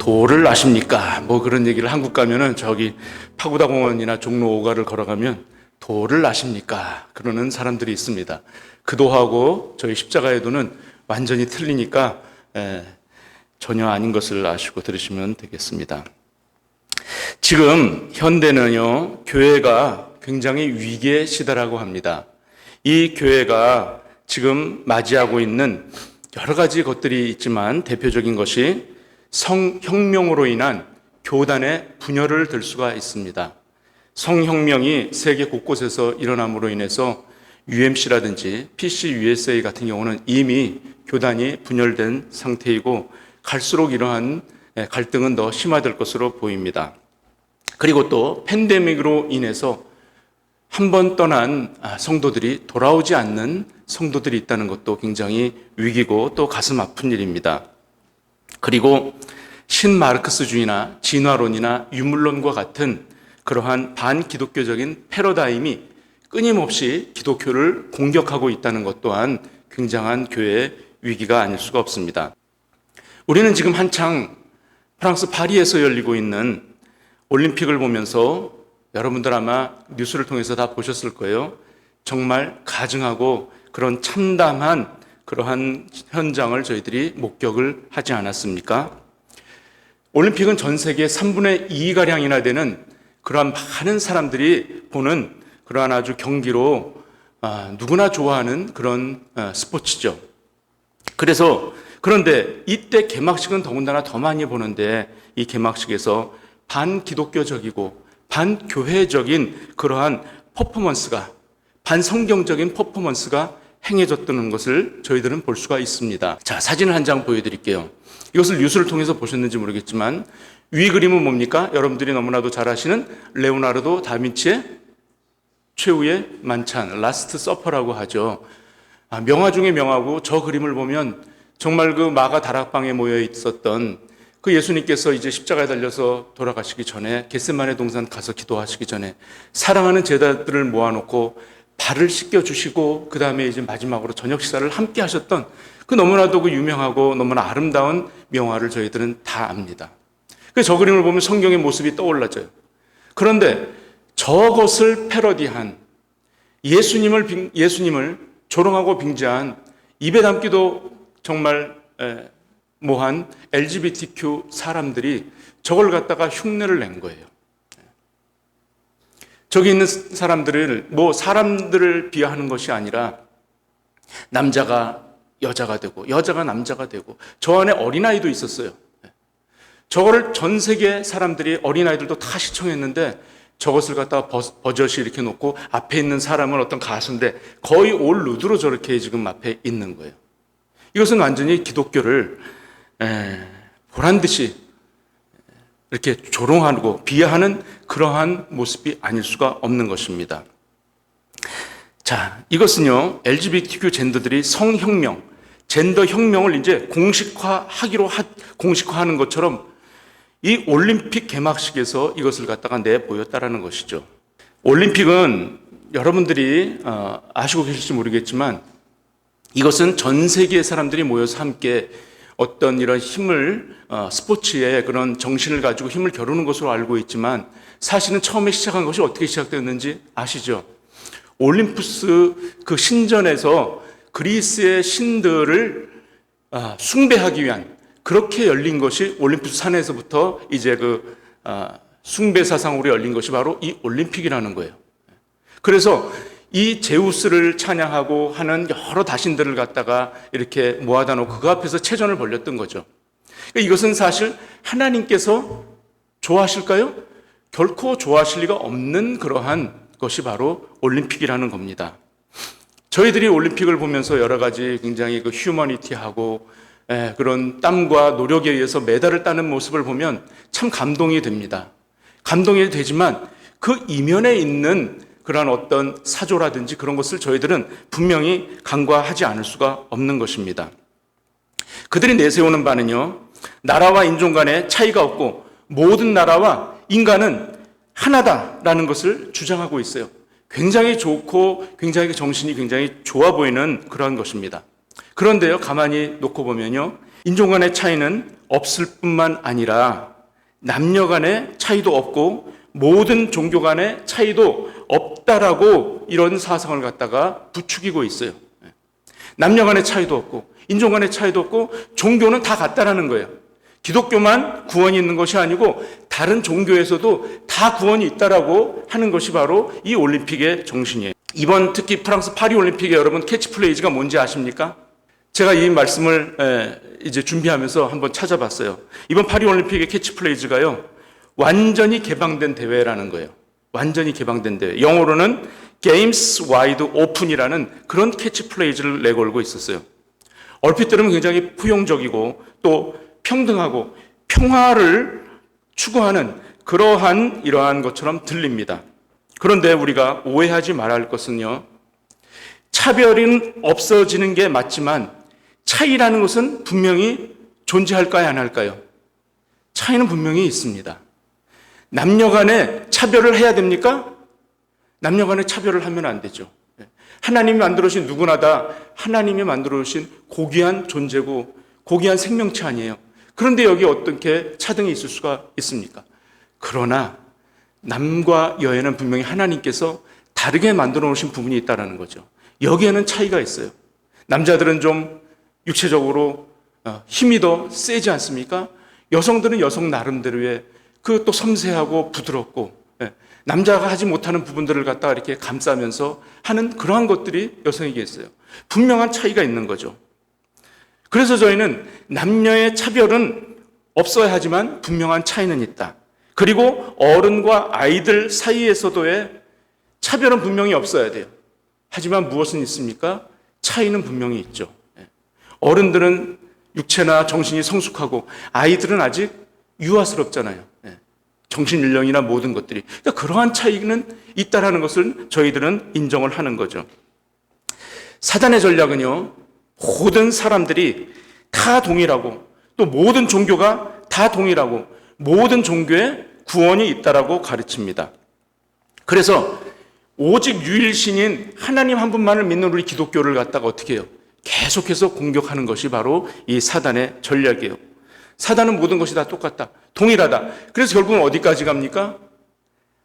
도를 아십니까? 뭐 그런 얘기를 한국 가면은 저기 파고다 공원이나 종로 5가를 걸어가면 도를 아십니까? 그러는 사람들이 있습니다. 그 도하고 저희 십자가의 도는 완전히 틀리니까 전혀 아닌 것을 아시고 들으시면 되겠습니다. 지금 현대는요, 교회가 굉장히 위기에 시달하고 합니다. 이 교회가 지금 맞이하고 있는 여러 가지 것들이 있지만 대표적인 것이 성혁명으로 인한 교단의 분열을 들 수가 있습니다. 성혁명이 세계 곳곳에서 일어남으로 인해서 UMC라든지 PCUSA 같은 경우는 이미 교단이 분열된 상태이고 갈수록 이러한 갈등은 더 심화될 것으로 보입니다. 그리고 또 팬데믹으로 인해서 한 번 떠난 성도들이 돌아오지 않는 성도들이 있다는 것도 굉장히 위기고 또 가슴 아픈 일입니다. 그리고 신마르크스주의나 진화론이나 유물론과 같은 그러한 반기독교적인 패러다임이 끊임없이 기독교를 공격하고 있다는 것 또한 굉장한 교회의 위기가 아닐 수가 없습니다. 우리는 지금 한창 프랑스 파리에서 열리고 있는 올림픽을 보면서 여러분들 아마 뉴스를 통해서 다 보셨을 거예요. 정말 가증하고 그런 참담한 그러한 현장을 저희들이 목격을 하지 않았습니까? 올림픽은 전 세계 3분의 2가량이나 되는 그러한 많은 사람들이 보는 그러한 아주 경기로 누구나 좋아하는 그런 스포츠죠. 그런데 이때 개막식은 더군다나 더 많이 보는데 이 개막식에서 반기독교적이고 반교회적인 그러한 퍼포먼스가, 반성경적인 퍼포먼스가 행해졌다는 것을 저희들은 볼 수가 있습니다. 자, 사진을 한 장 보여드릴게요. 이것을 뉴스를 통해서 보셨는지 모르겠지만 위 그림은 뭡니까? 여러분들이 너무나도 잘 아시는 레오나르도 다빈치의 최후의 만찬, 라스트 서퍼라고 하죠. 명화 중에 명화고 저 그림을 보면 정말 그 마가 다락방에 모여 있었던 그 예수님께서 이제 십자가에 달려서 돌아가시기 전에 겟세마네 동산 가서 기도하시기 전에 사랑하는 제자들을 모아놓고 발을 씻겨주시고 그 다음에 이제 마지막으로 저녁 식사를 함께 하셨던 그 너무나도 그 유명하고 너무나 아름다운 명화를 저희들은 다 압니다. 그래서 저 그림을 보면 성경의 모습이 떠올라져요. 그런데 저것을 패러디한 예수님을 조롱하고 빙자한 입에 담기도 정말 모한 LGBTQ 사람들이 저걸 갖다가 흉내를 낸 거예요. 저기 있는 사람들을 사람들을 비하하는 것이 아니라 남자가 여자가 되고 여자가 남자가 되고 저 안에 어린아이도 있었어요. 저거를 전 세계 사람들이 어린아이들도 다 시청했는데 저것을 갖다가 버젓이 이렇게 놓고 앞에 있는 사람은 어떤 가수인데 거의 올 누드로 저렇게 지금 앞에 있는 거예요. 이것은 완전히 기독교를 보란듯이 이렇게 조롱하고 비하하는 그러한 모습이 아닐 수가 없는 것입니다. 자, 이것은요, LGBTQ 젠더들이 성혁명, 젠더 혁명을 이제 공식화하는 것처럼 이 올림픽 개막식에서 이것을 갖다가 내보였다라는 것이죠. 올림픽은 여러분들이 아시고 계실지 모르겠지만 이것은 전 세계의 사람들이 모여서 함께 어떤 이런 힘을 스포츠의 그런 정신을 가지고 힘을 겨루는 것으로 알고 있지만 사실은 처음에 시작한 것이 어떻게 시작되었는지 아시죠? 올림푸스 그 신전에서 그리스의 신들을 숭배하기 위한 그렇게 열린 것이 올림푸스 산에서부터 이제 그 숭배 사상으로 열린 것이 바로 이 올림픽이라는 거예요. 그래서 이 제우스를 찬양하고 하는 여러 다신들을 갖다가 이렇게 모아다 놓고 그 앞에서 체전을 벌였던 거죠. 이것은 사실 하나님께서 좋아하실까요? 결코 좋아하실 리가 없는 그러한 것이 바로 올림픽이라는 겁니다. 저희들이 올림픽을 보면서 여러 가지 굉장히 그 휴머니티하고 그런 땀과 노력에 의해서 메달을 따는 모습을 보면 참 감동이 됩니다. 감동이 되지만 그 이면에 있는 그런 어떤 사조라든지 그런 것을 저희들은 분명히 간과하지 않을 수가 없는 것입니다. 그들이 내세우는 바는요, 나라와 인종 간에 차이가 없고 모든 나라와 인간은 하나다라는 것을 주장하고 있어요. 굉장히 좋고 굉장히 정신이 굉장히 좋아 보이는 그러한 것입니다. 그런데요, 가만히 놓고 보면요, 인종 간의 차이는 없을 뿐만 아니라 남녀 간의 차이도 없고 모든 종교 간의 차이도 없다라고 이런 사상을 갖다가 부추기고 있어요. 남녀 간의 차이도 없고 인종 간의 차이도 없고 종교는 다 같다라는 거예요. 기독교만 구원이 있는 것이 아니고 다른 종교에서도 다 구원이 있다라고 하는 것이 바로 이 올림픽의 정신이에요. 이번 특히 프랑스 파리 올림픽의 여러분 캐치프레이즈가 뭔지 아십니까? 제가 이 말씀을 이제 준비하면서 한번 찾아봤어요. 이번 파리 올림픽의 캐치프레이즈가요, 완전히 개방된 대회라는 거예요. 완전히 개방된 대회. 영어로는 Games Wide Open이라는 그런 캐치프레이즈를 내걸고 있었어요. 얼핏 들으면 굉장히 포용적이고 또 평등하고 평화를 추구하는 그러한 이러한 것처럼 들립니다. 그런데 우리가 오해하지 말아야 할 것은요, 차별은 없어지는 게 맞지만 차이라는 것은 분명히 존재할까요, 안 할까요? 차이는 분명히 있습니다. 남녀 간에 차별을 해야 됩니까? 남녀 간에 차별을 하면 안 되죠. 하나님이 만들어주신 누구나 다 하나님이 만들어주신 고귀한 존재고 고귀한 생명체 아니에요. 그런데 여기 어떻게 차등이 있을 수가 있습니까? 그러나 남과 여에는 분명히 하나님께서 다르게 만들어 놓으신 부분이 있다는 거죠. 여기에는 차이가 있어요. 남자들은 좀 육체적으로 힘이 더 세지 않습니까? 여성들은 여성 나름대로의 그 또 섬세하고 부드럽고 남자가 하지 못하는 부분들을 갖다가 이렇게 감싸면서 하는 그러한 것들이 여성에게 있어요. 분명한 차이가 있는 거죠. 그래서 저희는 남녀의 차별은 없어야 하지만 분명한 차이는 있다. 그리고 어른과 아이들 사이에서도의 차별은 분명히 없어야 돼요. 하지만 무엇은 있습니까? 차이는 분명히 있죠. 어른들은 육체나 정신이 성숙하고 아이들은 아직 유아스럽잖아요. 정신 연령이나 모든 것들이. 그러니까 그러한 차이는 있다라는 것을 저희들은 인정을 하는 거죠. 사단의 전략은요, 모든 사람들이 다 동일하고 또 모든 종교가 다 동일하고 모든 종교에 구원이 있다라고 가르칩니다. 그래서 오직 유일신인 하나님 한 분만을 믿는 우리 기독교를 갖다가 어떻게 해요? 계속해서 공격하는 것이 바로 이 사단의 전략이에요. 사단은 모든 것이 다 똑같다, 동일하다. 그래서 결국은 어디까지 갑니까?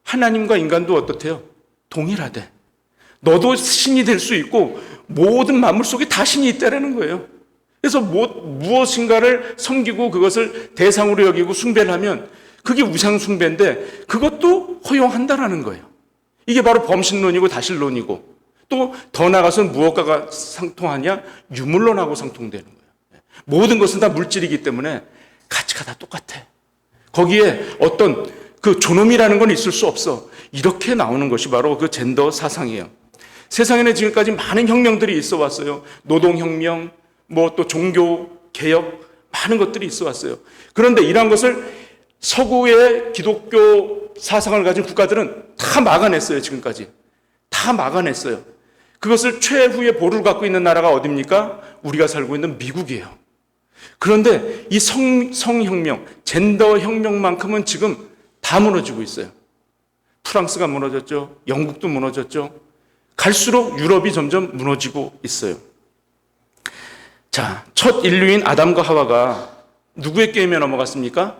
하나님과 인간도 어떻대요? 동일하대. 너도 신이 될 수 있고 모든 만물 속에 다 신이 있다라는 거예요. 그래서 무엇인가를 섬기고 그것을 대상으로 여기고 숭배를 하면 그게 우상 숭배인데 그것도 허용한다라는 거예요. 이게 바로 범신론이고 다신론이고 또 더 나아가서는 무엇과가 상통하냐? 유물론하고 상통되는 거예요. 모든 것은 다 물질이기 때문에 가치가 다 똑같아. 거기에 어떤 그 존엄이라는 건 있을 수 없어. 이렇게 나오는 것이 바로 그 젠더 사상이에요. 세상에는 지금까지 많은 혁명들이 있어 왔어요. 노동혁명, 뭐 또 종교 개혁, 많은 것들이 있어 왔어요. 그런데 이러한 것을 서구의 기독교 사상을 가진 국가들은 다 막아냈어요. 지금까지 다 막아냈어요. 그것을 최후의 보루를 갖고 있는 나라가 어디입니까? 우리가 살고 있는 미국이에요. 그런데 이 성혁명, 젠더 혁명만큼은 지금 다 무너지고 있어요. 프랑스가 무너졌죠. 영국도 무너졌죠. 갈수록 유럽이 점점 무너지고 있어요. 자, 첫 인류인 아담과 하와가 누구의 꾀임에 넘어갔습니까?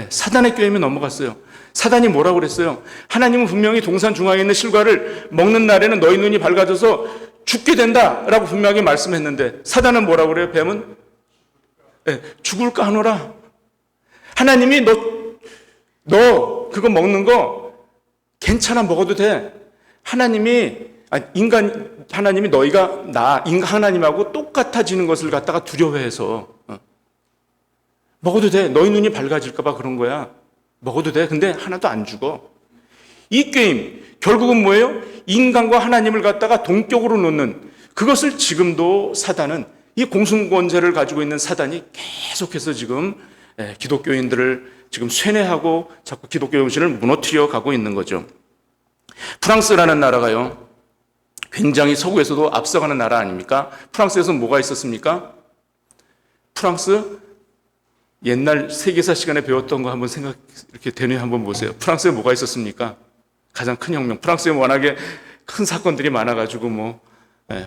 사단의 꾀임에 넘어갔어요. 사단이 뭐라고 그랬어요? 하나님은 분명히 동산 중앙에 있는 실과를 먹는 날에는 너희 눈이 밝아져서 죽게 된다라고 분명하게 말씀했는데 사단은 뭐라고 그래요? 뱀은 죽을까 하노라. 하나님이 너 그거 먹는 거 괜찮아, 먹어도 돼. 하나님이 너희가 인간 하나님하고 똑같아지는 것을 갖다가 두려워해서 먹어도 돼. 너희 눈이 밝아질까 봐 그런 거야. 먹어도 돼. 근데 하나도 안 죽어. 이 게임 결국은 뭐예요? 인간과 하나님을 갖다가 동격으로 놓는, 그것을 지금도 사단은, 이 공승권제를 가지고 있는 사단이 계속해서 지금 기독교인들을 지금 쇠뇌하고 자꾸 기독교 정신을 무너뜨려 가고 있는 거죠. 프랑스라는 나라가요, 굉장히 서구에서도 앞서가는 나라 아닙니까? 프랑스에서는 뭐가 있었습니까? 프랑스 옛날 세계사 시간에 배웠던 거 한번 이렇게 되뇌 한번 보세요. 프랑스에 뭐가 있었습니까? 가장 큰 혁명. 프랑스에 워낙에 큰 사건들이 많아가지고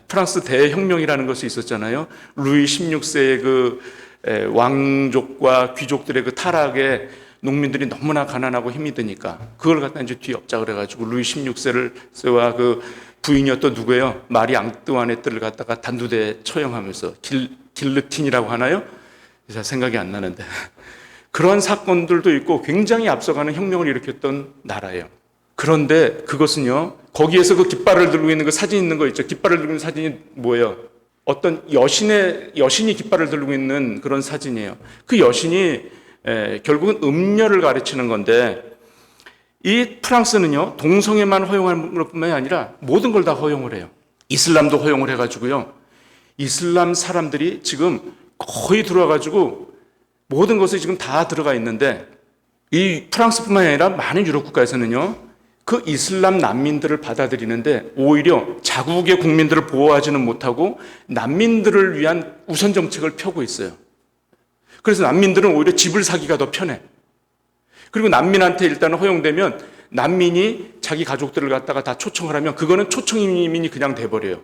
프랑스 대혁명이라는 것이 있었잖아요. 루이 16세의 그 왕족과 귀족들의 그 타락에 농민들이 너무나 가난하고 힘이 드니까 그걸 갖다 이제 뒤엎자 그래가지고 루이 16세와 그 부인이었던 누구예요? 마리 앙뚜아네트를 갖다가 단두대에 처형하면서 길르틴이라고 하나요? 잘 생각이 안 나는데 그런 사건들도 있고 굉장히 앞서가는 혁명을 일으켰던 나라예요. 그런데 그것은요, 거기에서 그 깃발을 들고 있는 그 사진 있는 거 있죠. 깃발을 들고 있는 사진이 뭐예요? 어떤 여신이 깃발을 들고 있는 그런 사진이에요. 그 여신이 결국은 음녀를 가르치는 건데, 이 프랑스는요, 동성애만 허용하는 것뿐만이 아니라 모든 걸 다 허용을 해요. 이슬람도 허용을 해가지고요, 이슬람 사람들이 지금 거의 들어와가지고 모든 것이 지금 다 들어가 있는데, 이 프랑스뿐만이 아니라 많은 유럽 국가에서는요, 그 이슬람 난민들을 받아들이는데 오히려 자국의 국민들을 보호하지는 못하고 난민들을 위한 우선 정책을 펴고 있어요. 그래서 난민들은 오히려 집을 사기가 더 편해. 그리고 난민한테 일단은 허용되면 난민이 자기 가족들을 갖다가 다 초청을 하면 그거는 초청 이민이 그냥 돼버려요.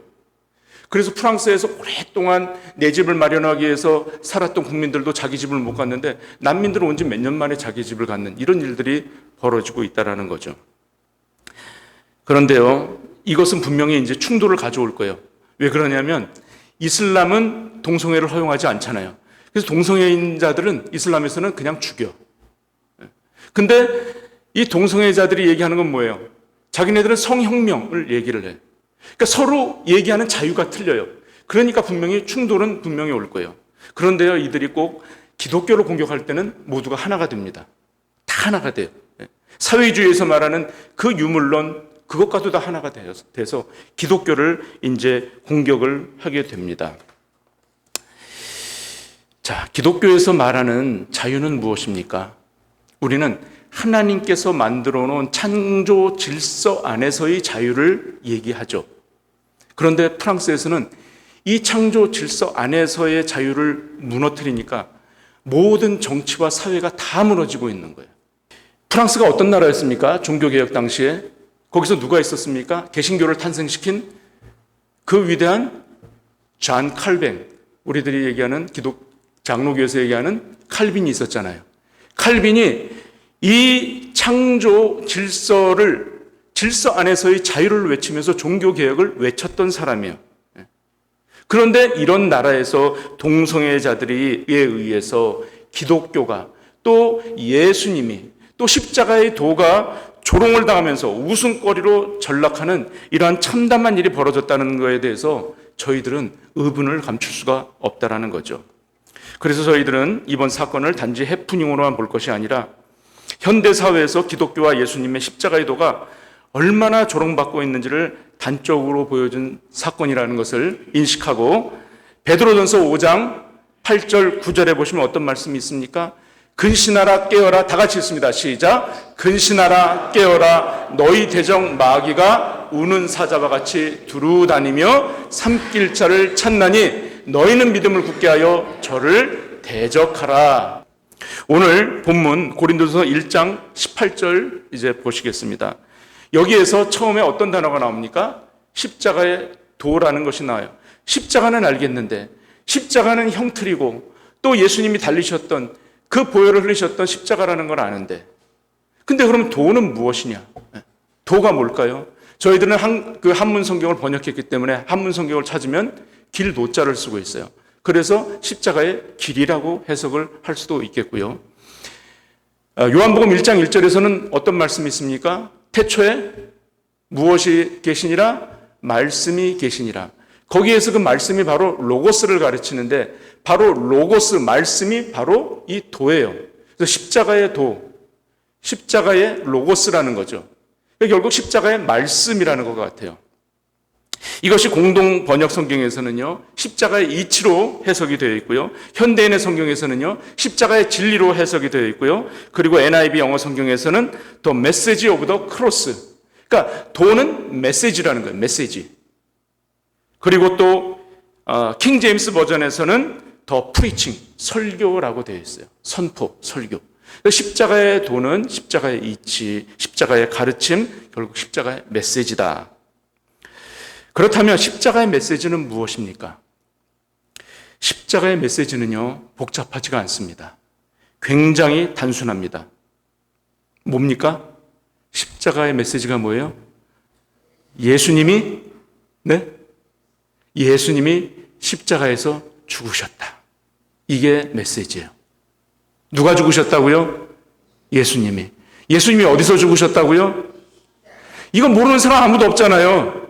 그래서 프랑스에서 오랫동안 내 집을 마련하기 위해서 살았던 국민들도 자기 집을 못 갔는데 난민들은 온 지 몇 년 만에 자기 집을 갖는 이런 일들이 벌어지고 있다는 거죠. 그런데요, 이것은 분명히 이제 충돌을 가져올 거예요. 왜 그러냐면 이슬람은 동성애를 허용하지 않잖아요. 그래서 동성애인자들은 이슬람에서는 그냥 죽여. 근데 이 동성애자들이 얘기하는 건 뭐예요? 자기네들은 성혁명을 얘기를 해. 그러니까 서로 얘기하는 자유가 틀려요. 그러니까 분명히 충돌은 분명히 올 거예요. 그런데요, 이들이 꼭 기독교를 공격할 때는 모두가 하나가 됩니다. 다 하나가 돼요. 사회주의에서 말하는 그 유물론, 그것과도 다 하나가 돼서 기독교를 이제 공격을 하게 됩니다. 자, 기독교에서 말하는 자유는 무엇입니까? 우리는 하나님께서 만들어 놓은 창조 질서 안에서의 자유를 얘기하죠. 그런데 프랑스에서는 이 창조 질서 안에서의 자유를 무너뜨리니까 모든 정치와 사회가 다 무너지고 있는 거예요. 프랑스가 어떤 나라였습니까? 종교개혁 당시에. 거기서 누가 있었습니까? 개신교를 탄생시킨 그 위대한 잔 칼뱅, 우리들이 얘기하는 장로교에서 얘기하는 칼빈이 있었잖아요. 칼빈이 이 창조 질서 안에서의 자유를 외치면서 종교개혁을 외쳤던 사람이에요. 그런데 이런 나라에서 동성애자들에 의해서 기독교가 또 예수님이 또 십자가의 도가 조롱을 당하면서 웃음거리로 전락하는 이러한 참담한 일이 벌어졌다는 것에 대해서 저희들은 의문을 감출 수가 없다라는 거죠. 그래서 저희들은 이번 사건을 단지 해프닝으로만 볼 것이 아니라 현대사회에서 기독교와 예수님의 십자가의 도가 얼마나 조롱받고 있는지를 단적으로 보여준 사건이라는 것을 인식하고 베드로전서 5장 8절 9절에 보시면 어떤 말씀이 있습니까? 근신하라 깨어라, 다 같이 있습니다. 시작. 근신하라 깨어라, 너희 대적 마귀가 우는 사자와 같이 두루 다니며 삼킬 자를 찾나니 너희는 믿음을 굳게 하여 저를 대적하라. 오늘 본문 고린도서 1장 18절 이제 보시겠습니다. 여기에서 처음에 어떤 단어가 나옵니까? 십자가의 도라는 것이 나와요. 십자가는 알겠는데 십자가는 형틀이고 또 예수님이 달리셨던 그 보혈을 흘리셨던 십자가라는 걸 아는데, 근데 그럼 도는 무엇이냐? 도가 뭘까요? 저희들은 한문 성경을 번역했기 때문에 한문 성경을 찾으면 길 노자를 쓰고 있어요. 그래서 십자가의 길이라고 해석을 할 수도 있겠고요. 요한복음 1장 1절에서는 어떤 말씀이 있습니까? 태초에 무엇이 계시니라? 말씀이 계시니라. 거기에서 그 말씀이 바로 로고스를 가르치는데 바로 로고스, 말씀이 바로 이 도예요. 그래서 십자가의 도, 십자가의 로고스라는 거죠. 결국 십자가의 말씀이라는 것 같아요. 이것이 공동 번역 성경에서는요, 십자가의 이치로 해석이 되어 있고요. 현대인의 성경에서는요, 십자가의 진리로 해석이 되어 있고요. 그리고 NIV 영어 성경에서는 The Message of the Cross. 그러니까 도는 메시지라는 거예요. 메시지. 그리고 또 킹 제임스 버전에서는 더 프리칭, 설교라고 되어 있어요. 선포, 설교. 십자가의 도는 십자가의 이치, 십자가의 가르침, 결국 십자가의 메시지다. 그렇다면 십자가의 메시지는 무엇입니까? 십자가의 메시지는요, 복잡하지가 않습니다. 굉장히 단순합니다. 뭡니까? 십자가의 메시지가 뭐예요? 예수님이 십자가에서 죽으셨다. 이게 메시지예요. 누가 죽으셨다고요? 예수님이. 예수님이 어디서 죽으셨다고요? 이건 모르는 사람 아무도 없잖아요.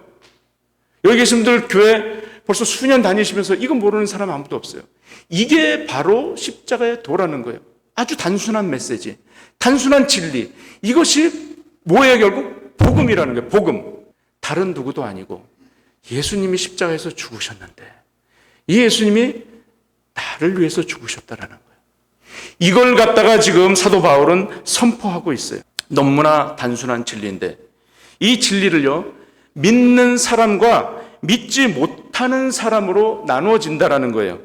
여기 계신 분들 교회 벌써 수년 다니시면서 이건 모르는 사람 아무도 없어요. 이게 바로 십자가의 도라는 거예요. 아주 단순한 메시지, 단순한 진리. 이것이 뭐예요? 결국 복음이라는 거예요. 복음. 다른 누구도 아니고 예수님이 십자가에서 죽으셨는데 이 예수님이 나를 위해서 죽으셨다라는 거예요. 이걸 갖다가 지금 사도 바울은 선포하고 있어요. 너무나 단순한 진리인데 이 진리를요, 믿는 사람과 믿지 못하는 사람으로 나누어진다라는 거예요.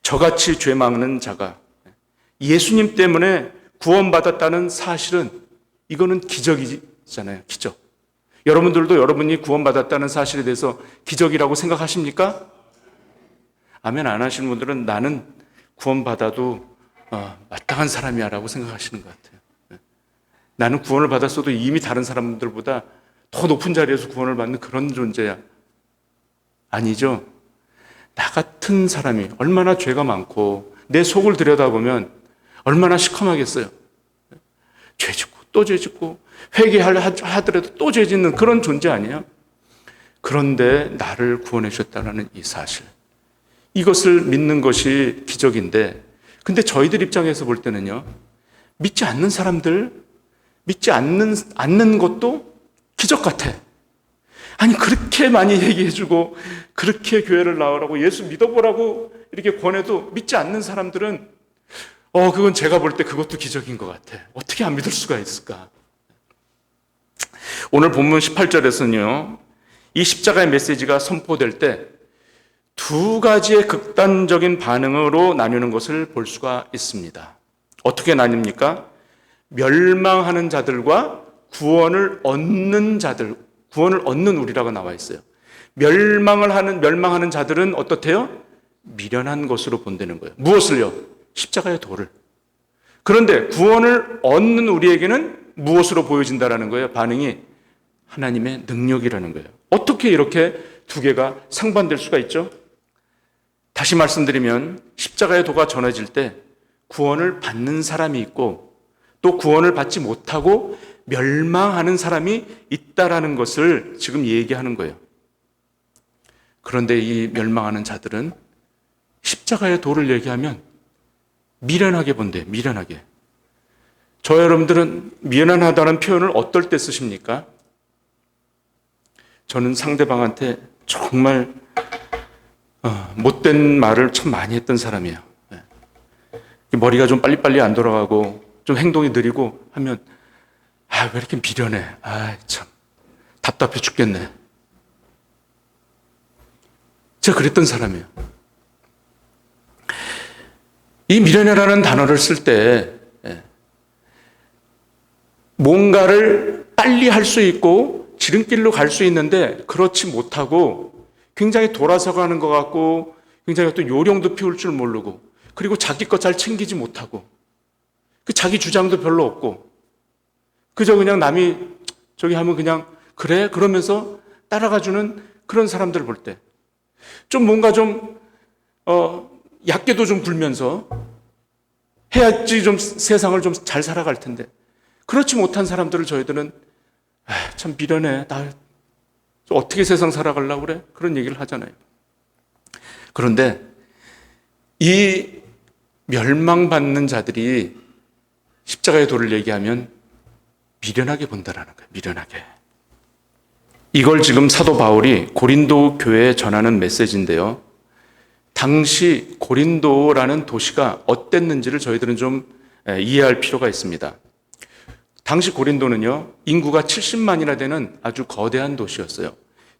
저같이 죄 많은 자가 예수님 때문에 구원받았다는 사실은 이거는 기적이잖아요. 기적. 여러분들도 여러분이 구원받았다는 사실에 대해서 기적이라고 생각하십니까? 아멘 안 하시는 분들은 나는 구원받아도 마땅한 사람이야 라고 생각하시는 것 같아요. 나는 구원을 받았어도 이미 다른 사람들보다 더 높은 자리에서 구원을 받는 그런 존재야. 아니죠. 나 같은 사람이 얼마나 죄가 많고 내 속을 들여다보면 얼마나 시커멓겠어요. 죄 짓고 또 죄 짓고 회개하더라도 또 죄 짓는 그런 존재 아니에요? 그런데 나를 구원해 주셨다는 이 사실, 이것을 믿는 것이 기적인데, 근데 저희들 입장에서 볼 때는요, 믿지 않는 사람들, 믿지 않는 것도 기적 같아. 아니 그렇게 많이 얘기해주고 그렇게 교회를 나오라고 예수 믿어보라고 이렇게 권해도 믿지 않는 사람들은 그건 제가 볼 때 그것도 기적인 것 같아. 어떻게 안 믿을 수가 있을까? 오늘 본문 18절에서는요, 이 십자가의 메시지가 선포될 때 두 가지의 극단적인 반응으로 나누는 것을 볼 수가 있습니다. 어떻게 나뉩니까? 멸망하는 자들과 구원을 얻는 자들, 구원을 얻는 우리라고 나와 있어요. 멸망하는 자들은 어떻대요? 미련한 것으로 본다는 거예요. 무엇을요? 십자가의 도를. 그런데 구원을 얻는 우리에게는 무엇으로 보여진다라는 거예요? 반응이 하나님의 능력이라는 거예요. 어떻게 이렇게 두 개가 상반될 수가 있죠? 다시 말씀드리면 십자가의 도가 전해질 때 구원을 받는 사람이 있고 또 구원을 받지 못하고 멸망하는 사람이 있다라는 것을 지금 얘기하는 거예요. 그런데 이 멸망하는 자들은 십자가의 도를 얘기하면 미련하게 본대요. 미련하게. 저 여러분들은 미련하다는 표현을 어떨 때 쓰십니까? 저는 상대방한테 정말 못된 말을 참 많이 했던 사람이에요. 머리가 좀 빨리빨리 안 돌아가고 좀 행동이 느리고 하면 왜 이렇게 미련해. 참 답답해 죽겠네. 제가 그랬던 사람이에요. 이 미련해라는 단어를 쓸 때 뭔가를 빨리 할 수 있고 지름길로 갈 수 있는데 그렇지 못하고 굉장히 돌아서 가는 것 같고 굉장히 또 요령도 피울 줄 모르고 그리고 자기 것 잘 챙기지 못하고 그 자기 주장도 별로 없고 그저 그냥 남이 저기 하면 그냥 그래 그러면서 따라가주는 그런 사람들을 볼 때 좀 뭔가 좀 얕게도 좀 굴면서 해야지 좀 세상을 좀 잘 살아갈 텐데 그렇지 못한 사람들을 저희들은 참 미련해. 나 어떻게 세상 살아가려고 그래? 그런 얘기를 하잖아요. 그런데 이 멸망받는 자들이 십자가의 도를 얘기하면 미련하게 본다라는 거예요. 미련하게. 이걸 지금 사도 바울이 고린도 교회에 전하는 메시지인데요. 당시 고린도라는 도시가 어땠는지를 저희들은 좀 이해할 필요가 있습니다. 당시 고린도는요, 인구가 70만이나 되는 아주 거대한 도시였어요.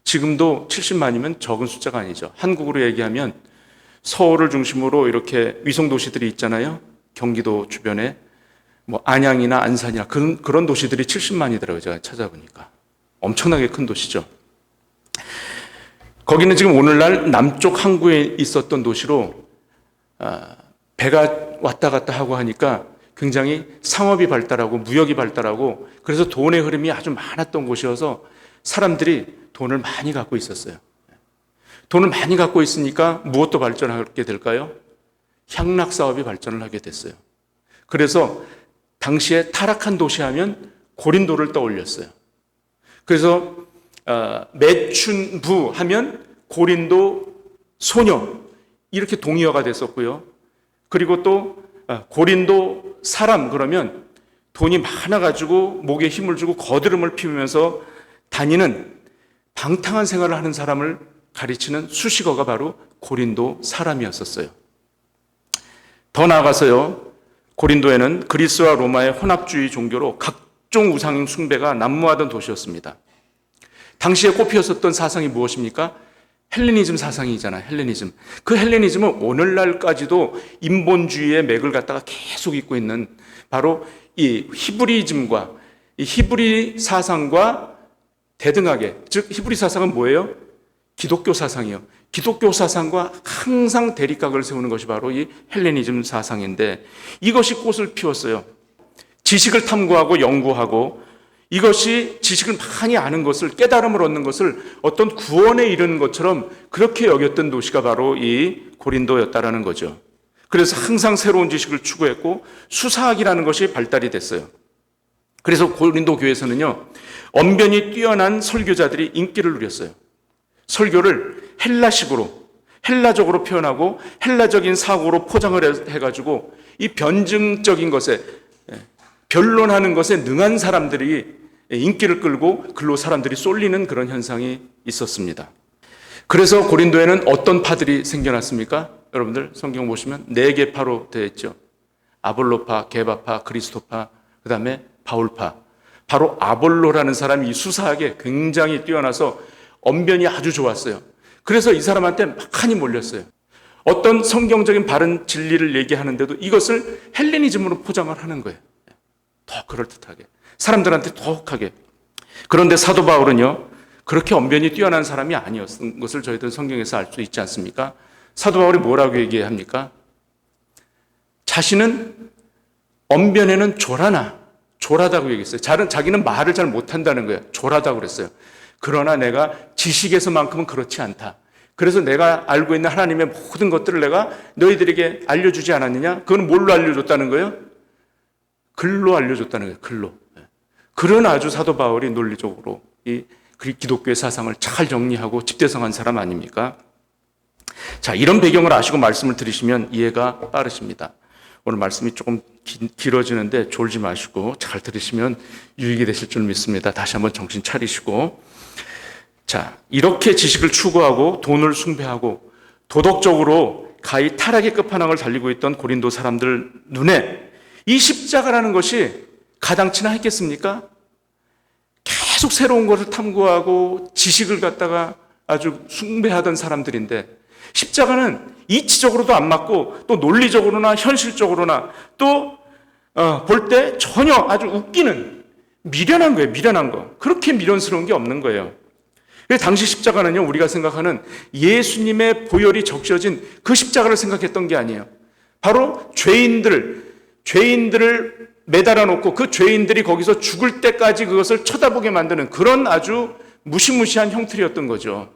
지금도 70만이면 적은 숫자가 아니죠. 한국으로 얘기하면 서울을 중심으로 이렇게 위성도시들이 있잖아요. 경기도 주변에 뭐 안양이나 안산이나 그런 도시들이 70만이더라고요. 제가 찾아보니까. 엄청나게 큰 도시죠. 거기는 지금 오늘날 남쪽 항구에 있었던 도시로 배가 왔다 갔다 하고 하니까 굉장히 상업이 발달하고 무역이 발달하고 그래서 돈의 흐름이 아주 많았던 곳이어서 사람들이 돈을 많이 갖고 있었어요. 돈을 많이 갖고 있으니까 무엇도 발전하게 될까요? 향락 사업이 발전을 하게 됐어요. 그래서 당시에 타락한 도시 하면 고린도를 떠올렸어요. 그래서 매춘부 하면 고린도 소녀 이렇게 동의어가 됐었고요. 그리고 또 고린도 사람 그러면 돈이 많아가지고 목에 힘을 주고 거드름을 피우면서 다니는 방탕한 생활을 하는 사람을 가리치는 수식어가 바로 고린도 사람이었었어요. 더 나아가서요, 고린도에는 그리스와 로마의 혼합주의 종교로 각종 우상 숭배가 난무하던 도시였습니다. 당시에 꼽히었었던 사상이 무엇입니까? 헬레니즘 사상이잖아요. 헬레니즘. 그 헬레니즘은 오늘날까지도 인본주의의 맥을 갖다가 계속 잇고 있는 바로 이 히브리즘과 이 히브리 사상과 대등하게, 즉 히브리 사상은 뭐예요? 기독교 사상이요. 기독교 사상과 항상 대립각을 세우는 것이 바로 이 헬레니즘 사상인데 이것이 꽃을 피웠어요. 지식을 탐구하고 연구하고 이것이 지식을 많이 아는 것을 깨달음을 얻는 것을 어떤 구원에 이르는 것처럼 그렇게 여겼던 도시가 바로 이 고린도였다라는 거죠. 그래서 항상 새로운 지식을 추구했고 수사학이라는 것이 발달이 됐어요. 그래서 고린도 교회에서는요, 언변이 뛰어난 설교자들이 인기를 누렸어요. 설교를 헬라식으로, 헬라적으로 표현하고 헬라적인 사고로 포장을 해가지고 이 변증적인 것에, 변론하는 것에 능한 사람들이 인기를 끌고 글로 사람들이 쏠리는 그런 현상이 있었습니다. 그래서 고린도에는 어떤 파들이 생겨났습니까? 여러분들 성경 보시면 4개 파로 되어 있죠. 아볼로파, 게바파, 그리스도파, 그 다음에 바울파. 바로 아볼로라는 사람이 이 수사학에 굉장히 뛰어나서 언변이 아주 좋았어요. 그래서 이 사람한테 많이 몰렸어요. 어떤 성경적인 바른 진리를 얘기하는데도 이것을 헬레니즘으로 포장을 하는 거예요. 더 그럴듯하게, 사람들한테 더 혹하게. 그런데 사도 바울은요, 그렇게 언변이 뛰어난 사람이 아니었던 것을 저희들 성경에서 알 수 있지 않습니까? 사도 바울이 뭐라고 얘기합니까? 자신은 언변에는 졸하다고 얘기했어요. 자기는 말을 잘 못한다는 거예요. 졸하다고 그랬어요. 그러나 내가 지식에서만큼은 그렇지 않다. 그래서 내가 알고 있는 하나님의 모든 것들을 내가 너희들에게 알려주지 않았느냐? 그건 뭘로 알려줬다는 거예요? 글로 알려줬다는 거예요. 글로. 그런 아주 사도 바울이 논리적으로 이 기독교의 사상을 잘 정리하고 집대성한 사람 아닙니까? 자, 이런 배경을 아시고 말씀을 들으시면 이해가 빠르십니다. 오늘 말씀이 조금 길어지는데 졸지 마시고 잘 들으시면 유익이 되실 줄 믿습니다. 다시 한번 정신 차리시고. 자, 이렇게 지식을 추구하고 돈을 숭배하고 도덕적으로 가히 타락의 끝판왕을 달리고 있던 고린도 사람들 눈에 이 십자가라는 것이 가당치나 했겠습니까? 계속 새로운 것을 탐구하고 지식을 갖다가 아주 숭배하던 사람들인데 십자가는 이치적으로도 안 맞고 또 논리적으로나 현실적으로나 또 볼 때 전혀 아주 웃기는 미련한 거예요. 미련한 거. 그렇게 미련스러운 게 없는 거예요. 그래서 당시 십자가는요, 우리가 생각하는 예수님의 보혈이 적셔진 그 십자가를 생각했던 게 아니에요. 바로 죄인들을 매달아 놓고 그 죄인들이 거기서 죽을 때까지 그것을 쳐다보게 만드는 그런 아주 무시무시한 형틀이었던 거죠.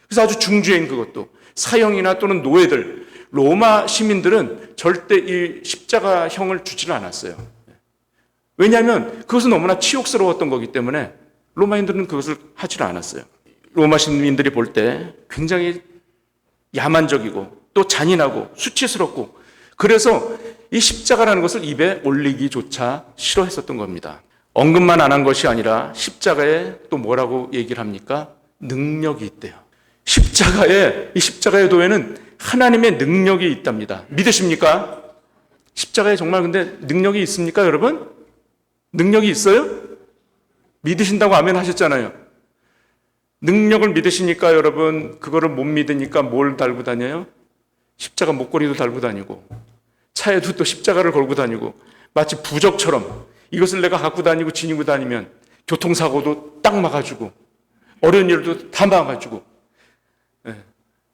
그래서 아주 중죄인, 그것도 사형이나 또는 노예들, 로마 시민들은 절대 이 십자가형을 주지를 않았어요. 왜냐하면 그것은 너무나 치욕스러웠던 거기 때문에 로마인들은 그것을 하지를 않았어요. 로마 시민들이 볼 때 굉장히 야만적이고 또 잔인하고 수치스럽고, 그래서 이 십자가라는 것을 입에 올리기조차 싫어했었던 겁니다. 언급만 안 한 것이 아니라 십자가에 또 뭐라고 얘기를 합니까? 능력이 있대요. 이 십자가의 도에는 하나님의 능력이 있답니다. 믿으십니까? 십자가에 정말 근데 능력이 있습니까, 여러분? 능력이 있어요? 믿으신다고 아멘 하셨잖아요. 능력을 믿으시니까 여러분, 그거를 못 믿으니까 뭘 달고 다녀요? 십자가 목걸이도 달고 다니고, 차에도 또 십자가를 걸고 다니고, 마치 부적처럼 이것을 내가 갖고 다니고 지니고 다니면 교통사고도 딱 막아주고 어려운 일도 다 막아주고,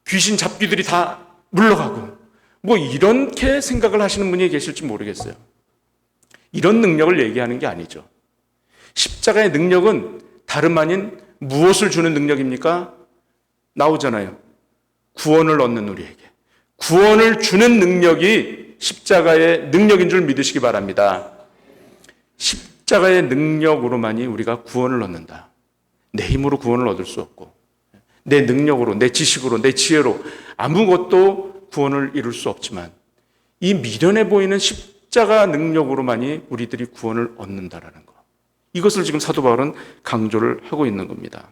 귀신 잡귀들이 다 물러가고 뭐 이렇게 생각을 하시는 분이 계실지 모르겠어요. 이런 능력을 얘기하는 게 아니죠. 십자가의 능력은 다름 아닌 무엇을 주는 능력입니까? 나오잖아요. 구원을 얻는 우리에게. 구원을 주는 능력이 십자가의 능력인 줄 믿으시기 바랍니다. 십자가의 능력으로만이 우리가 구원을 얻는다. 내 힘으로 구원을 얻을 수 없고 내 능력으로, 내 지식으로, 내 지혜로 아무것도 구원을 이룰 수 없지만 이 미련해 보이는 십자가 능력으로만이 우리들이 구원을 얻는다라는 것. 이것을 지금 사도 바울은 강조를 하고 있는 겁니다.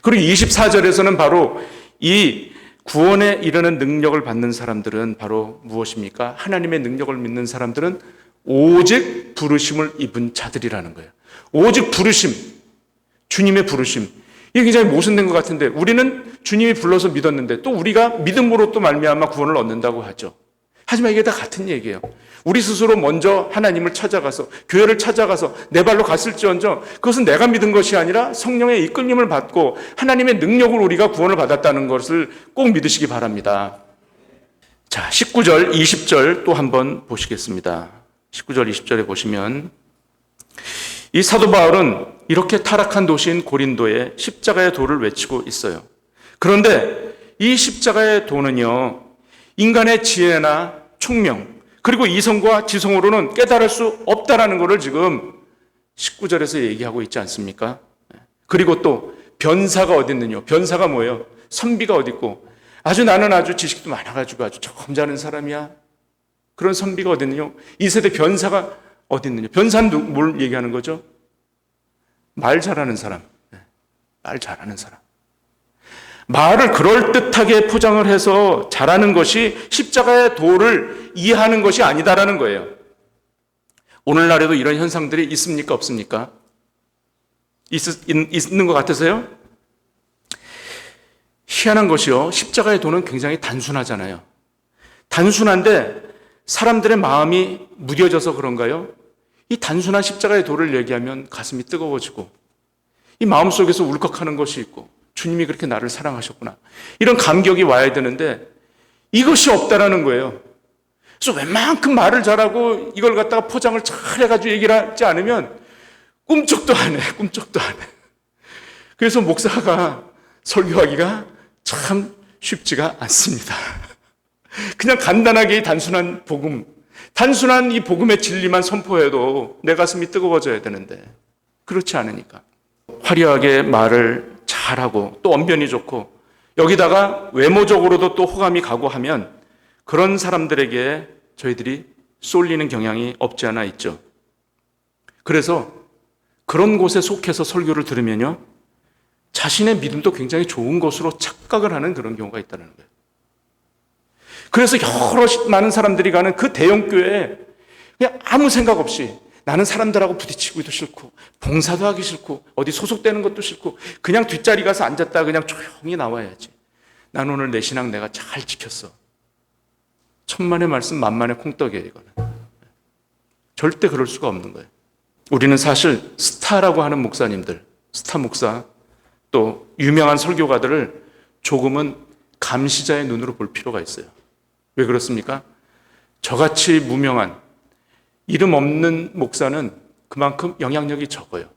그리고 24절에서는 바로 이 구원에 이르는 능력을 받는 사람들은 바로 무엇입니까? 하나님의 능력을 믿는 사람들은 오직 부르심을 입은 자들이라는 거예요. 오직 부르심, 주님의 부르심. 이게 굉장히 모순된 것 같은데 우리는 주님이 불러서 믿었는데 또 우리가 믿음으로 또 말미암아 구원을 얻는다고 하죠. 하지만 이게 다 같은 얘기예요. 우리 스스로 먼저 하나님을 찾아가서 교회를 찾아가서 내 발로 갔을지언정 그것은 내가 믿은 것이 아니라 성령의 이끌림을 받고 하나님의 능력으로 우리가 구원을 받았다는 것을 꼭 믿으시기 바랍니다. 자, 19절, 20절 또 한번 보시겠습니다. 19절, 20절에 보시면 이 사도 바울은 이렇게 타락한 도시인 고린도에 십자가의 도를 외치고 있어요. 그런데 이 십자가의 도는요, 인간의 지혜나 총명, 그리고 이성과 지성으로는 깨달을 수 없다라는 것을 지금 19절에서 얘기하고 있지 않습니까? 그리고 또 변사가 어디 있느냐? 변사가 뭐예요? 선비가 어디 있고 나는 아주 지식도 많아가지고 아주 점잖은 사람이야. 그런 선비가 어디 있느냐? 이 세대 변사가 어디 있느냐? 변사는 뭘 얘기하는 거죠? 말 잘하는 사람. 말 잘하는 사람. 말을 그럴듯하게 포장을 해서 잘하는 것이 십자가의 도를 이해하는 것이 아니다라는 거예요. 오늘날에도 이런 현상들이 있습니까? 없습니까? 있는 것 같으세요? 희한한 것이요. 십자가의 도는 굉장히 단순하잖아요. 단순한데 사람들의 마음이 무뎌져서 그런가요? 이 단순한 십자가의 도를 얘기하면 가슴이 뜨거워지고 이 마음속에서 울컥하는 것이 있고 주님이 그렇게 나를 사랑하셨구나. 이런 감격이 와야 되는데 이것이 없다라는 거예요. 그래서 웬만큼 말을 잘하고 이걸 갖다가 포장을 잘 해가지고 얘기를 하지 않으면 꿈쩍도 안 해. 꿈쩍도 안 해. 그래서 목사가 설교하기가 참 쉽지가 않습니다. 그냥 간단하게 이 단순한 복음, 단순한 이 복음의 진리만 선포해도 내 가슴이 뜨거워져야 되는데 그렇지 않으니까 화려하게 말을 잘하고 또 언변이 좋고 여기다가 외모적으로도 또 호감이 가고 하면 그런 사람들에게 저희들이 쏠리는 경향이 없지 않아 있죠. 그래서 그런 곳에 속해서 설교를 들으면요 자신의 믿음도 굉장히 좋은 것으로 착각을 하는 그런 경우가 있다는 거예요. 그래서 여러 많은 사람들이 가는 그 대형교회에 그냥 아무 생각 없이 나는 사람들하고 부딪히기도 싫고 봉사도 하기 싫고 어디 소속되는 것도 싫고 그냥 뒷자리 가서 앉았다 그냥 조용히 나와야지. 난 오늘 내 신앙 내가 잘 지켰어. 천만의 말씀 만만의 콩떡이에요. 이거는 절대 그럴 수가 없는 거예요. 우리는 사실 스타라고 하는 목사님들, 스타 목사 또 유명한 설교가들을 조금은 감시자의 눈으로 볼 필요가 있어요. 왜 그렇습니까? 저같이 무명한 이름 없는 목사는 그만큼 영향력이 적어요.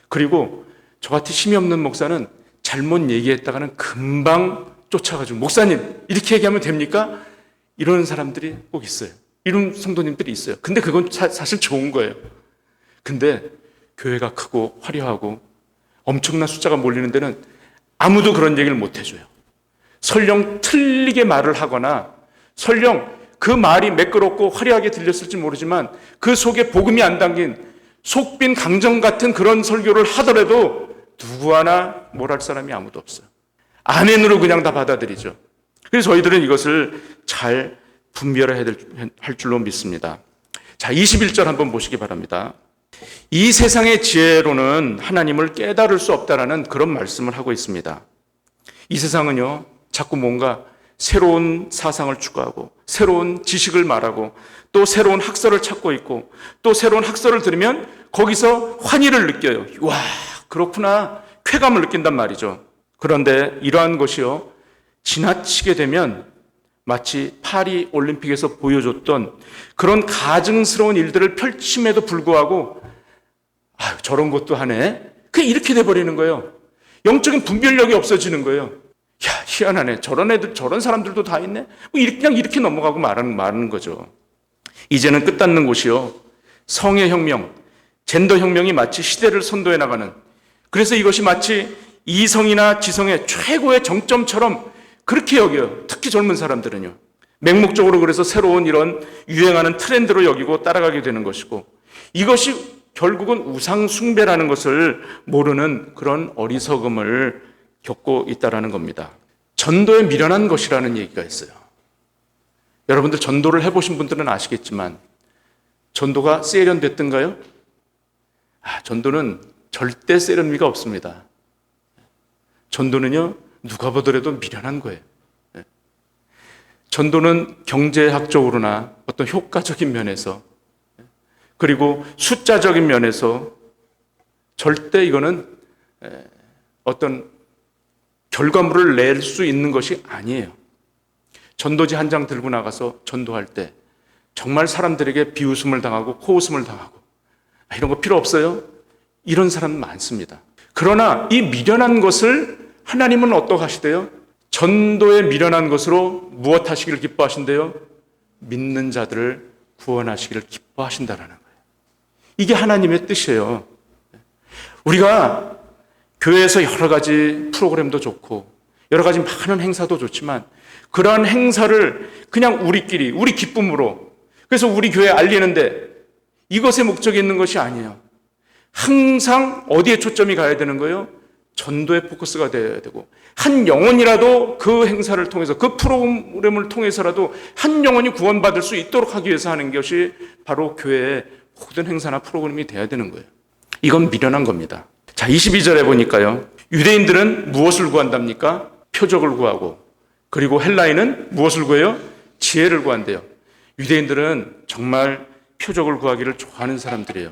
그리고 저같이 힘이 없는 목사는 잘못 얘기했다가는 금방 쫓아가지고 목사님 이렇게 얘기하면 됩니까? 이러는 사람들이 꼭 있어요. 이런 성도님들이 있어요. 근데 그건 사실 좋은 거예요. 근데 교회가 크고 화려하고 엄청난 숫자가 몰리는 데는 아무도 그런 얘기를 못 해줘요. 설령 틀리게 말을 하거나 설령 그 말이 매끄럽고 화려하게 들렸을지 모르지만 그 속에 복음이 안 담긴 속빈 강정 같은 그런 설교를 하더라도 누구 하나 뭘 할 사람이 아무도 없어요. 아멘으로 그냥 다 받아들이죠. 그래서 저희들은 이것을 잘 분별해야 할 줄로 믿습니다. 자, 21절 한번 보시기 바랍니다. 이 세상의 지혜로는 하나님을 깨달을 수 없다라는 그런 말씀을 하고 있습니다. 이 세상은요, 자꾸 뭔가 새로운 사상을 추구하고 새로운 지식을 말하고 또 새로운 학설을 찾고 있고 또 새로운 학설을 들으면 거기서 환희를 느껴요. 와, 그렇구나. 쾌감을 느낀단 말이죠. 그런데 이러한 것이요, 지나치게 되면 마치 파리 올림픽에서 보여줬던 그런 가증스러운 일들을 펼침에도 불구하고 저런 것도 하네. 그냥 이렇게 돼버리는 거예요. 영적인 분별력이 없어지는 거예요. 야, 희한하네. 저런 애들, 저런 사람들도 다 있네. 그냥 이렇게 넘어가고 말하는 거죠. 이제는 끝닿는 곳이요. 성의 혁명, 젠더 혁명이 마치 시대를 선도해 나가는, 그래서 이것이 마치 이성이나 지성의 최고의 정점처럼 그렇게 여겨요. 특히 젊은 사람들은요. 맹목적으로 그래서 새로운 이런 유행하는 트렌드로 여기고 따라가게 되는 것이고, 이것이 결국은 우상 숭배라는 것을 모르는 그런 어리석음을 겪고 있다는 겁니다. 전도에 미련한 것이라는 얘기가 있어요. 여러분들 전도를 해보신 분들은 아시겠지만 전도가 세련됐던가요? 전도는 절대 세련미가 없습니다. 전도는요, 누가 보더라도 미련한 거예요. 전도는 경제학적으로나 어떤 효과적인 면에서, 그리고 숫자적인 면에서 절대 이거는 어떤 결과물을 낼 수 있는 것이 아니에요. 전도지 한 장 들고 나가서 전도할 때 정말 사람들에게 비웃음을 당하고 코웃음을 당하고 이런 거 필요 없어요? 이런 사람 많습니다. 그러나 이 미련한 것을 하나님은 어떻게 하시대요? 전도에 미련한 것으로 무엇 하시기를 기뻐하신대요? 믿는 자들을 구원하시기를 기뻐하신다라는 거예요. 이게 하나님의 뜻이에요. 우리가 교회에서 여러 가지 프로그램도 좋고 여러 가지 많은 행사도 좋지만 그러한 행사를 그냥 우리끼리 우리 기쁨으로, 그래서 우리 교회에 알리는데 이것에 목적이 있는 것이 아니에요. 항상 어디에 초점이 가야 되는 거예요? 전도에 포커스가 되어야 되고, 한 영혼이라도 그 행사를 통해서, 그 프로그램을 통해서라도 한 영혼이 구원받을 수 있도록 하기 위해서 하는 것이 바로 교회의 모든 행사나 프로그램이 되어야 되는 거예요. 이건 미련한 겁니다. 자, 22절에 보니까요, 유대인들은 무엇을 구한답니까? 표적을 구하고, 그리고 헬라인은 무엇을 구해요? 지혜를 구한대요. 유대인들은 정말 표적을 구하기를 좋아하는 사람들이에요.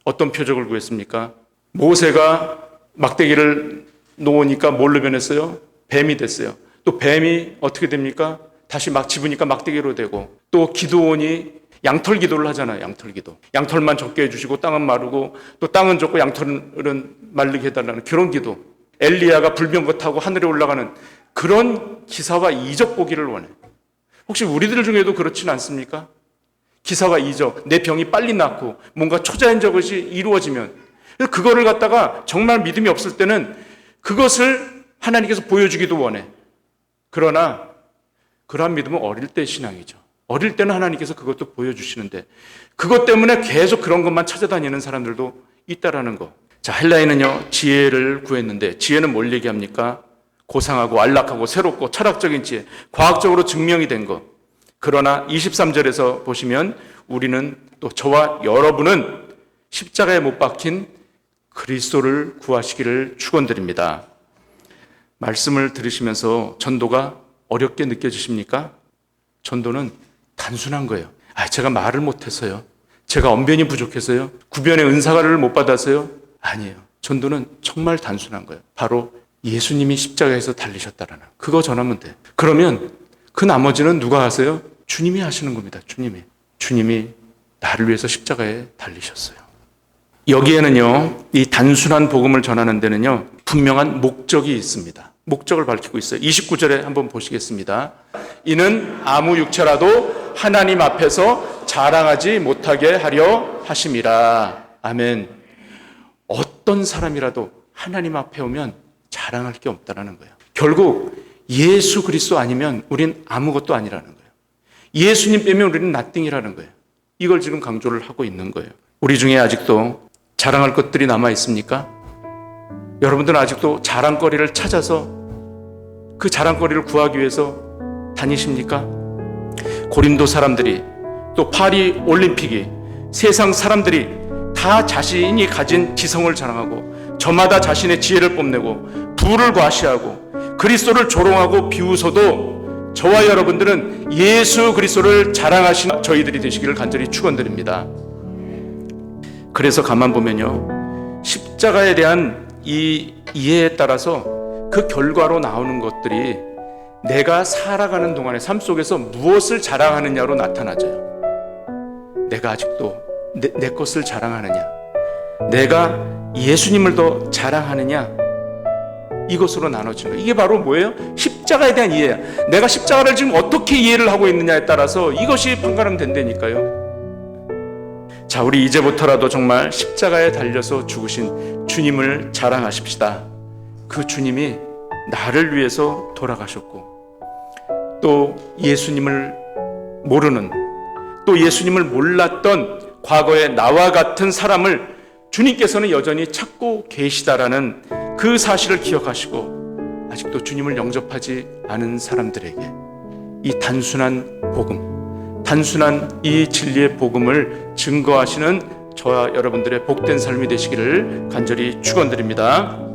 어떤 표적을 구했습니까? 모세가 막대기를 놓으니까 뭘로 변했어요? 뱀이 됐어요. 또 뱀이 어떻게 됩니까? 다시 막 집으니까 막대기로 되고, 또 기도원이 양털 기도를 하잖아요. 양털 기도. 양털만 적게 해주시고 땅은 마르고, 또 땅은 적고 양털은 마르게 해달라는 그런 기도. 엘리야가 불병거 타고 하늘에 올라가는 그런 기사와 이적 보기를 원해. 혹시 우리들 중에도 그렇지는 않습니까? 기사와 이적, 내 병이 빨리 낫고 뭔가 초자연적 것이 이루어지면, 그거를 갖다가 정말 믿음이 없을 때는 그것을 하나님께서 보여주기도 원해. 그러나 그러한 믿음은 어릴 때 신앙이죠. 어릴 때는 하나님께서 그것도 보여주시는데 그것 때문에 계속 그런 것만 찾아다니는 사람들도 있다라는 거. 자, 헬라인은요, 지혜를 구했는데 지혜는 뭘 얘기합니까? 고상하고 안락하고 새롭고 철학적인 지혜, 과학적으로 증명이 된 것. 그러나 23절에서 보시면 우리는, 또 저와 여러분은 십자가에 못 박힌 그리스도를 구하시기를 축원드립니다. 말씀을 들으시면서 전도가 어렵게 느껴지십니까? 전도는 단순한 거예요. 제가 말을 못해서요. 제가 언변이 부족해서요. 구변의 은사를 못 받아서요. 아니에요. 전도는 정말 단순한 거예요. 바로 예수님이 십자가에서 달리셨다라는, 그거 전하면 돼. 그러면 그 나머지는 누가 하세요? 주님이 하시는 겁니다. 주님이 나를 위해서 십자가에 달리셨어요. 여기에는요, 이 단순한 복음을 전하는 데는요, 분명한 목적이 있습니다. 목적을 밝히고 있어요. 29절에 한번 보시겠습니다. 이는 아무 육체라도 하나님 앞에서 자랑하지 못하게 하려 하심이라. 아멘. 어떤 사람이라도 하나님 앞에 오면 자랑할 게 없다라는 거예요. 결국 예수 그리스도 아니면 우린 아무것도 아니라는 거예요. 예수님 빼면 우리는 nothing이라는 거예요. 이걸 지금 강조를 하고 있는 거예요. 우리 중에 아직도 자랑할 것들이 남아 있습니까? 여러분들은 아직도 자랑거리를 찾아서 그 자랑거리를 구하기 위해서 다니십니까? 고린도 사람들이, 또 파리 올림픽이, 세상 사람들이 다 자신이 가진 지성을 자랑하고 저마다 자신의 지혜를 뽐내고 부를 과시하고 그리스도를 조롱하고 비웃어도 저와 여러분들은 예수 그리스도를 자랑하시는 저희들이 되시기를 간절히 축원드립니다. 그래서 가만 보면요, 십자가에 대한 이 이해에 따라서 그 결과로 나오는 것들이 내가 살아가는 동안의 삶 속에서 무엇을 자랑하느냐로 나타나져요. 내가 아직도 내 것을 자랑하느냐, 내가 예수님을 더 자랑하느냐, 이것으로 나눠지는 거예요. 이게 바로 뭐예요? 십자가에 대한 이해야. 내가 십자가를 지금 어떻게 이해를 하고 있느냐에 따라서 이것이 판가름된다니까요. 자, 우리 이제부터라도 정말 십자가에 달려서 죽으신 주님을 자랑하십시다. 그 주님이 나를 위해서 돌아가셨고, 또 예수님을 모르는, 또 예수님을 몰랐던 과거의 나와 같은 사람을 주님께서는 여전히 찾고 계시다라는 그 사실을 기억하시고, 아직도 주님을 영접하지 않은 사람들에게 이 단순한 복음, 단순한 이 진리의 복음을 증거하시는 저와 여러분들의 복된 삶이 되시기를 간절히 축원드립니다.